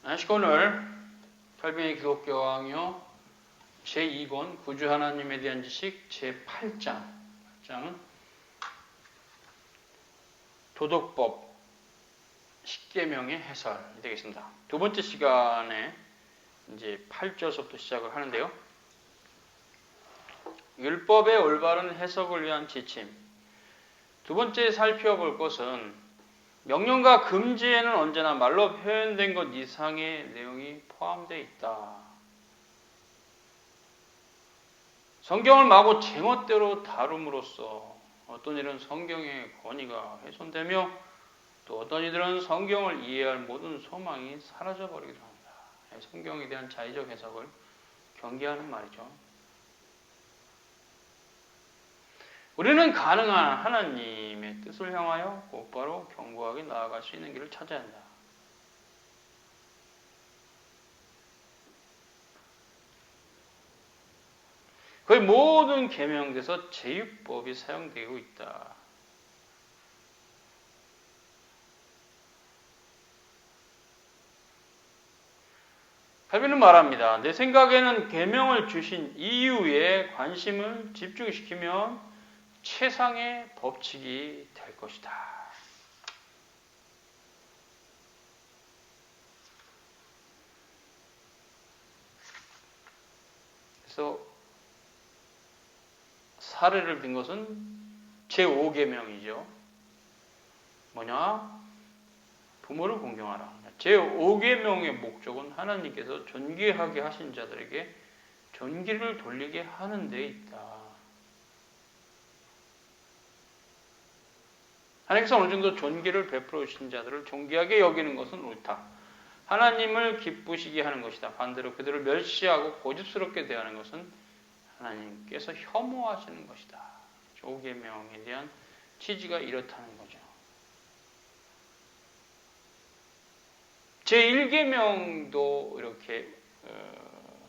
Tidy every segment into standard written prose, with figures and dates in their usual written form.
안녕하십니까. 오늘 칼빈의 기독교 강요 제2권 구주 하나님에 대한 지식 제8장은 도덕법 10계명의 해설이 되겠습니다. 두 번째 시간에 이제 8절서부터 시작을 하는데요. 율법의 올바른 해석을 위한 지침. 두 번째 살펴볼 것은 명령과 금지에는 언제나 말로 표현된 것 이상의 내용이 포함되어 있다. 성경을 마구 제멋대로 다룸으로써 어떤 일은 성경의 권위가 훼손되며 또 어떤 이들은 성경을 이해할 모든 소망이 사라져버리기도 합니다. 성경에 대한 자의적 해석을 경계하는 말이죠. 우리는 가능한 하나님의 뜻을 향하여 곧바로 견고하게 나아갈 수 있는 길을 찾아야 한다. 거의 모든 계명에서 제율법이 사용되고 있다. 칼빈은 말합니다. 내 생각에는 계명을 주신 이유에 관심을 집중시키면 최상의 법칙이 될 것이다. 그래서 사례를 든 것은 제5계명이죠. 뭐냐? 부모를 공경하라. 제5계명의 목적은 하나님께서 존귀하게 하신 자들에게 존귀를 돌리게 하는 데 있다. 하나님께서 어느 정도 존귀를 베풀어 주신 자들을 존귀하게 여기는 것은 옳다. 하나님을 기쁘시게 하는 것이다. 반대로 그들을 멸시하고 고집스럽게 대하는 것은 하나님께서 혐오하시는 것이다. 5계명에 대한 취지가 이렇다는 거죠. 제1계명도 이렇게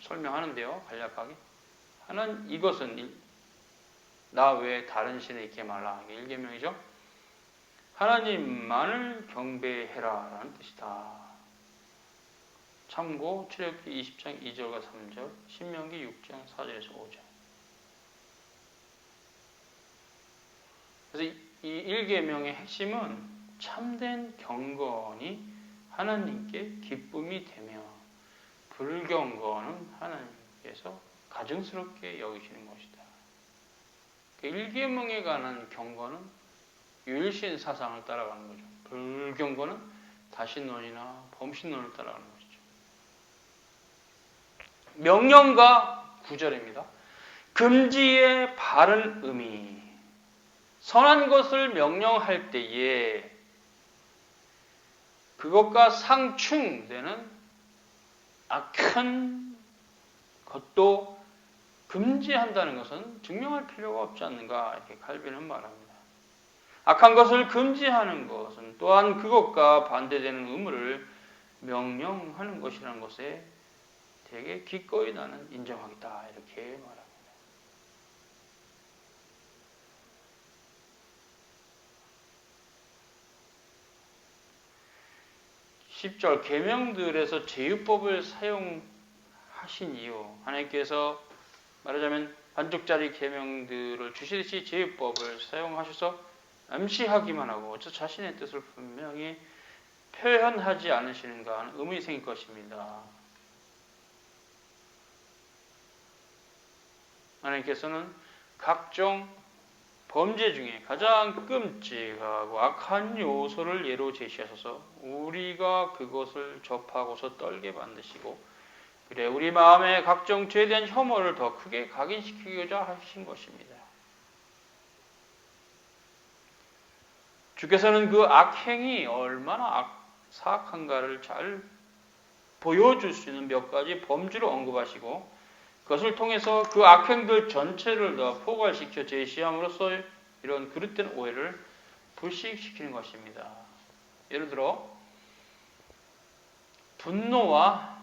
설명하는데요. 간략하게. 이것은 나 외에 다른 신을 잊지 말라. 이게 1계명이죠. 하나님만을 경배해라 라는 뜻이다. 참고 출애굽기 20장 2절과 3절, 신명기 6장 4절에서 5절. 그래서 이 1계명의 핵심은 참된 경건이 하나님께 기쁨이 되며 불경건은 하나님께서 가증스럽게 여기시는 것이다. 1계명에 관한 경건은 유일신 사상을 따라가는 거죠. 불경건은 다신론이나 범신론을 따라가는 것이죠. 명령과 구절입니다. 금지의 바른 의미. 선한 것을 명령할 때에 그것과 상충되는 악한 것도 금지한다는 것은 증명할 필요가 없지 않는가 이렇게 칼빈은 말합니다. 악한 것을 금지하는 것은 또한 그것과 반대되는 의무를 명령하는 것이라는 것에 되게 기꺼이 나는 인정하겠다 이렇게 말합니다. (10절) 계명들에서 제율법을 사용하신 이유, 하나님께서 말하자면 반쪽짜리 계명들을 주시듯이 제율법을 사용하셔서 암시하기만 하고 저 자신의 뜻을 분명히 표현하지 않으시는가 하는 의문이 생길 것입니다. 하나님께서는 각종 범죄 중에 가장 끔찍하고 악한 요소를 예로 제시하셔서 우리가 그것을 접하고서 떨게 만드시고 그래 우리 마음에 각종 죄에 대한 혐오를 더 크게 각인시키고자 하신 것입니다. 주께서는 그 악행이 얼마나 사악한가를 잘 보여줄 수 있는 몇 가지 범주를 언급하시고 그것을 통해서 그 악행들 전체를 더 포괄시켜 제시함으로써 이런 그릇된 오해를 불식시키는 것입니다. 예를 들어 분노와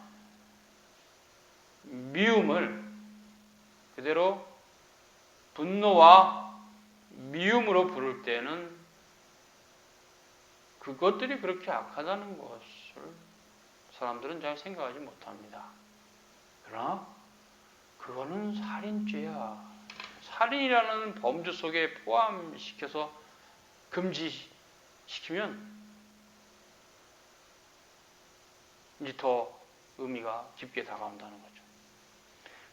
미움을 그대로 분노와 미움으로 부를 때는 그것들이 그렇게 악하다는 것을 사람들은 잘 생각하지 못합니다. 그러나 그거는 살인죄야. 살인이라는 범죄 속에 포함시켜서 금지시키면 이제 더 의미가 깊게 다가온다는 거죠.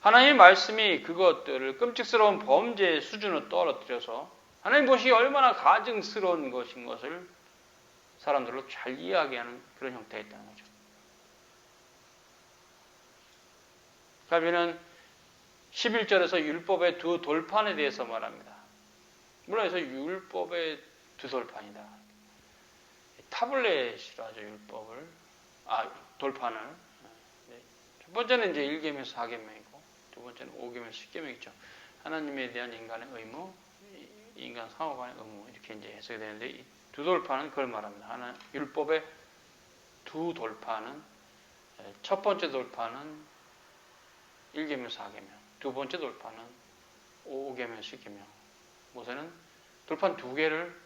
하나님의 말씀이 그것들을 끔찍스러운 범죄의 수준으로 떨어뜨려서 하나님 보시기에 얼마나 가증스러운 것인 것을 사람들로 잘 이해하게 하는 그런 형태가 있다는 거죠. 갈비는 11절에서 율법의 두 돌판에 대해서 말합니다. 물론 그래서 율법의 두 돌판이다. 타블렛이라 하죠, 율법을. 돌판을. 첫 번째는 이제 1계명에서 4계명이고, 두 번째는 5계명에서 10계명이죠. 하나님에 대한 인간의 의무, 인간 상호 간의 의무, 이렇게 이제 해석이 되는데, 이 두 돌판은 그걸 말합니다. 율법의 두 돌판은, 첫 번째 돌판은 1계명, 4계명, 두 번째 돌판은 5계명, 10계명. 모세는 돌판 두 개를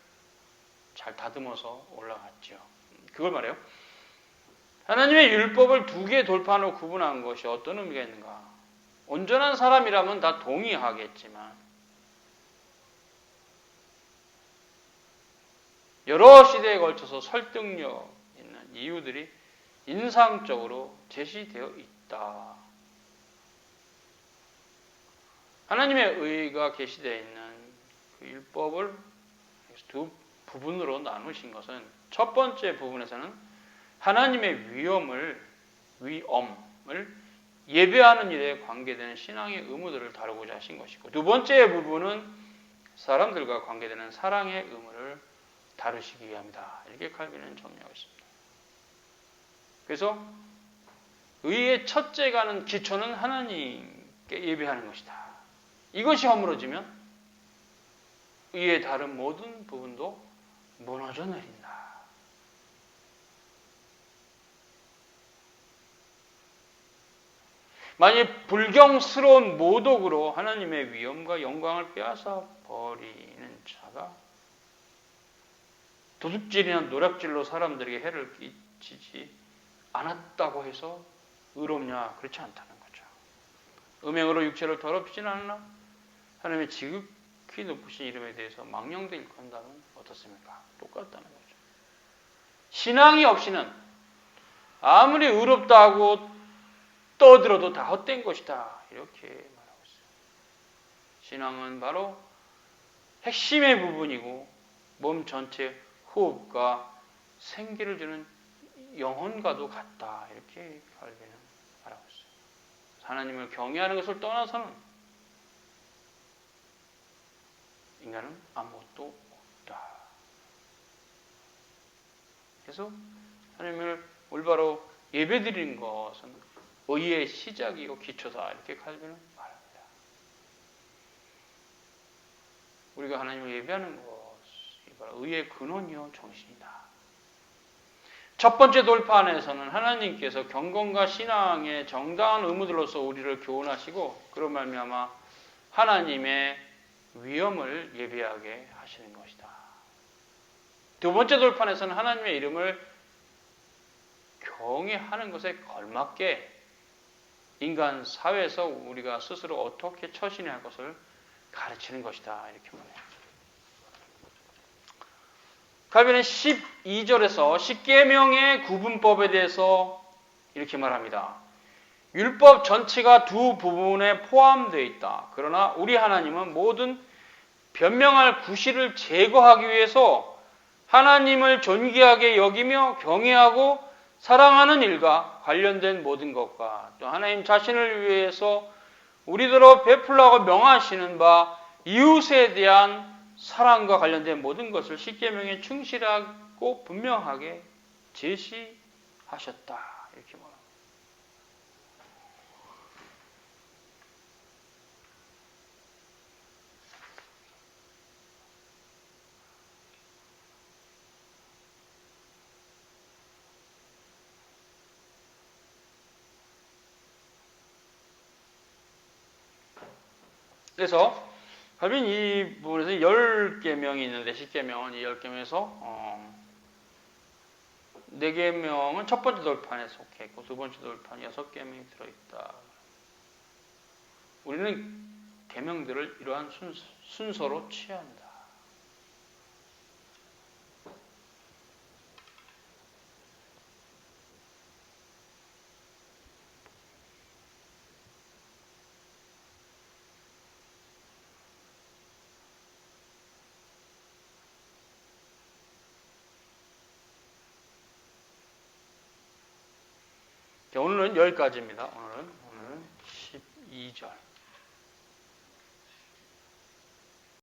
잘 다듬어서 올라갔죠. 그걸 말해요. 하나님의 율법을 두 개의 돌판으로 구분한 것이 어떤 의미가 있는가? 온전한 사람이라면 다 동의하겠지만 여러 시대에 걸쳐서 설득력 있는 이유들이 인상적으로 제시되어 있다. 하나님의 의가 계시되어 있는 그 율법을 두 부분으로 나누신 것은 첫 번째 부분에서는 하나님의 위엄을 예배하는 일에 관계되는 신앙의 의무들을 다루고자 하신 것이고, 두 번째 부분은 사람들과 관계되는 사랑의 의무를 다루시기 위함이다. 이렇게 칼빈은 정리하고 있습니다. 그래서 의의 첫째가는 기초는 하나님께 예배하는 것이다. 이것이 허물어지면 의의 다른 모든 부분도 무너져 내린다. 만약 불경스러운 모독으로 하나님의 위엄과 영광을 빼앗아 버리는 자가 도둑질이나 노략질로 사람들에게 해를 끼치지 않았다고 해서 의롭냐? 그렇지 않다는 거죠. 음행으로 육체를 더럽히지는 않나? 하나님의 지극히 높으신 이름에 대해서 망령되 일컫는다면 어떻습니까? 똑같다는 거죠. 신앙이 없이는 아무리 의롭다고 떠들어도 다 헛된 것이다. 이렇게 말하고 있어요. 신앙은 바로 핵심의 부분이고 몸 전체 호흡과 생기를 주는 영혼과도 같다. 이렇게 갈비는 말하고 있어요. 하나님을 경외하는 것을 떠나서는 인간은 아무것도 없다. 그래서 하나님을 올바로 예배드리는 것은 의의 시작이고 기초다. 이렇게 칼빈은 말합니다. 우리가 하나님을 예배하는 것이 바로 의의 근원이요 정신이다. 첫 번째 돌판에서는 하나님께서 경건과 신앙의 정당한 의무들로서 우리를 교훈하시고 그런 말미암아 하나님의 위엄을 예배하게 하시는 것이다. 두 번째 돌판에서는 하나님의 이름을 경외하는 것에 걸맞게 인간 사회에서 우리가 스스로 어떻게 처신해야 할 것을 가르치는 것이다. 이렇게 말해요. 갈비는 12절에서 10계명의 구분법에 대해서 이렇게 말합니다. 율법 전체가 두 부분에 포함되어 있다. 그러나 우리 하나님은 모든 변명할 구실을 제거하기 위해서 하나님을 존귀하게 여기며 경외하고 사랑하는 일과 관련된 모든 것과 또 하나님 자신을 위해서 우리더러 베풀라고 명하시는 바 이웃에 대한 사랑과 관련된 모든 것을 10계명에 충실하고 분명하게 제시하셨다. 이렇게 말합니다. 그래서 갈비는 이 부분에서 10계명이 있는데 10계명은 이 10계명에서 4계명은 첫 번째 돌판에 속해 있고 두 번째 돌판 6계명이 들어있다. 우리는 계명들을 이러한 순서로 취한다. 오늘은 여기까지입니다. 오늘은 12절.